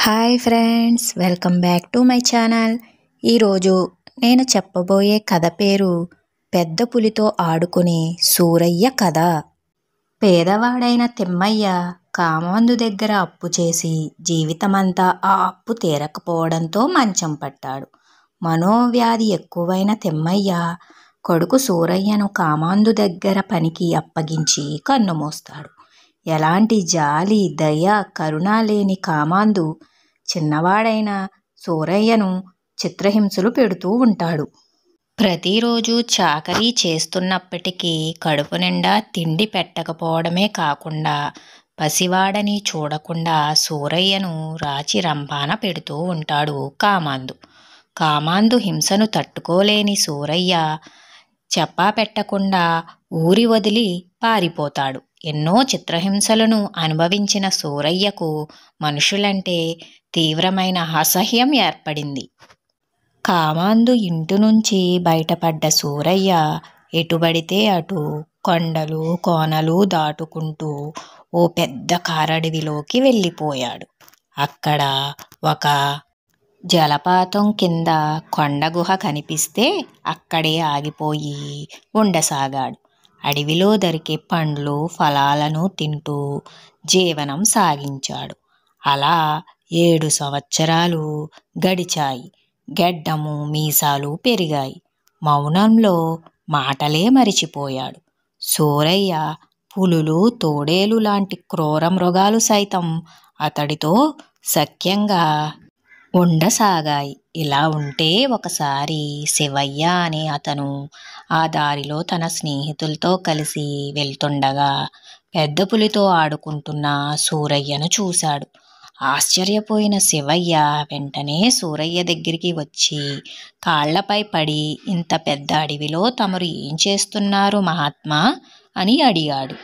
Hi friends, welcome back to my channel. ఈరోజు నేను చెప్పబోయే కథ పేరు పెద్ద పులితో ఆడుకునే సూరయ్య కథ. పేదవాడైన తిమ్మయ్య కామందు దగ్గర అప్పు చేసి జీవితమంతా ఆ అప్పు తీరకపోవడంతో మంచం పట్టాడు. మనోవ్యాధి ఎక్కువైన తిమ్మయ్య కొడుకు సూరయ్యను కామాందు దగ్గర పనికి అప్పగించి కన్నుమూస్తాడు. ఎలాంటి జాలి, దయ, కరుణ లేని కామాందు చిన్నవాడైన సూరయ్యను చిత్రహింసలు పెడుతూ ఉంటాడు. ప్రతిరోజు చాకరీ చేస్తున్నప్పటికీ కడుపు నిండా తిండి పెట్టకపోవడమే కాకుండా పసివాడని చూడకుండా సూరయ్యను రాచి రంపాన పెడుతూ ఉంటాడు కామాందు. కామాందు హింసను తట్టుకోలేని సూరయ్య చెప్పా పెట్టకుండా ఊరి వదిలి పారిపోతాడు. ఎన్నో చిత్రహింసలను అనుభవించిన సూరయ్యకు మనుషులంటే తీవ్రమైన అసహ్యం ఏర్పడింది. కామాందు ఇంటి నుంచి బయటపడ్డ సూరయ్య ఎటుబడితే అటు కొండలు కోనలు దాటుకుంటూ ఓ పెద్ద కారడవిలోకి వెళ్ళిపోయాడు. అక్కడ ఒక జలపాతం కింద కొండగుహ కనిపిస్తే అక్కడే ఆగిపోయి ఉండసాగాడు. అడవిలో దొరికే పండ్లు ఫలాలను తింటూ జీవనం సాగించాడు. అలా 7 సంవత్సరాలు గడిచాయి. గెడ్డము మీసాలు పెరిగాయి. మౌనంలో మాటలే మరిచిపోయాడు. సూరయ్య పులులు, తోడేలు లాంటి క్రూర మృగాలు సైతం అతడితో సఖ్యంగా ఉండసాగాయి. ఇలా ఉంటే ఒకసారి శివయ్య అనే అతను ఆ దారిలో తన స్నేహితులతో కలిసి వెళ్తుండగా పెద్ద పులితో ఆడుకుంటున్న సూరయ్యను చూశాడు. ఆశ్చర్యపోయిన శివయ్య వెంటనే సూరయ్య దగ్గరికి వచ్చి కాళ్లపై పడి, ఇంత పెద్ద అడవిలో తమరు ఏం చేస్తున్నారు మహాత్మా అని అడిగాడు.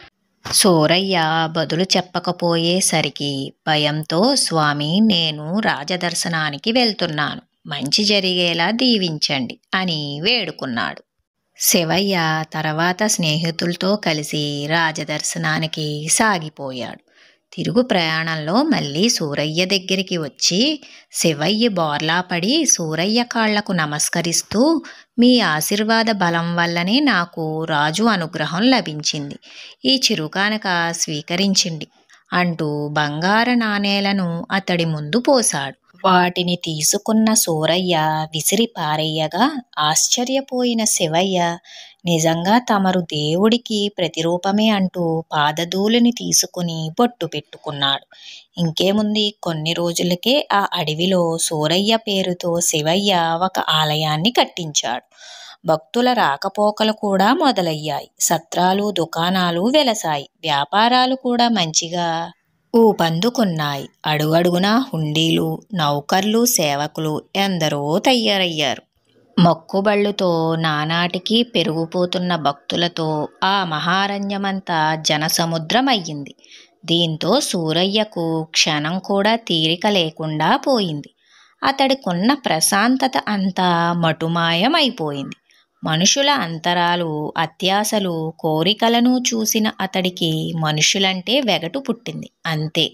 సూరయ్య బదులు చెప్పకపోయేసరికి భయంతో, స్వామి, నేను రాజదర్శనానికి వెళ్తున్నాను, మంచి జరిగేలా దీవించండి అని వేడుకున్నాడు. శివయ్య తర్వాత స్నేహితులతో కలిసి రాజదర్శనానికి సాగిపోయాడు. తిరుగు ప్రయాణంలో మళ్ళీ సూరయ్య దగ్గరికి వచ్చి శివయ్య బోర్లాపడి సూరయ్య కాళ్లకు నమస్కరిస్తూ, మీ ఆశీర్వాద బలం వల్లనే నాకు రాజు అనుగ్రహం లభించింది. ఈ చిరుకానుక స్వీకరించండి అంటూ బంగారు నాణేలను అతడి ముందు పోశాడు. వాటిని తీసుకున్న సూరయ్య విసిరి పారేయగా ఆశ్చర్యపోయిన శివయ్య, నిజంగా తమరు దేవుడికి ప్రతిరూపమే అంటూ పాదధూళిని తీసుకుని బొట్టు పెట్టుకున్నాడు. ఇంకేముంది, కొన్ని రోజులకే ఆ అడవిలో సూరయ్య పేరుతో శివయ్య ఒక ఆలయాన్ని కట్టించాడు. భక్తుల రాకపోకలు కూడా మొదలయ్యాయి. సత్రాలు, దుకాణాలు వెలసాయి. వ్యాపారాలు కూడా మంచిగా ఊపందుకున్నాయి. అడుగడుగునా హుండీలు, నౌకర్లు, సేవకులు ఎందరో తయారయ్యారు. మొక్కుబళ్ళుతో నానాటికి పెరిగిపోతున్న భక్తులతో ఆ మహారణ్యమంతా జనసముద్రం అయ్యింది. దీంతో సూరయ్యకు క్షణం కూడా తీరిక లేకుండా పోయింది. అతడికున్న ప్రశాంతత అంతా మటుమాయమైపోయింది. మనుషుల అంతరాలు, అత్యాశలు, కోరికలను చూసిన అతడికి మనుషులంటే వెగటు పుట్టింది. అంతే,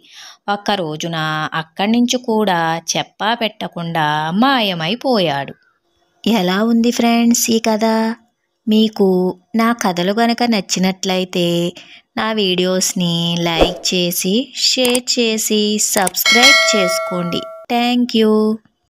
ఒక్క రోజున అక్కడి నుంచి కూడా చెప్పా పెట్టకుండా మాయమైపోయాడు. ఎలా ఉంది ఫ్రెండ్స్ ఈ కథ? మీకు నా కథలు కనుక నచ్చినట్లయితే నా వీడియోస్ని లైక్ చేసి, షేర్ చేసి, సబ్స్క్రైబ్ చేసుకోండి. Thank you.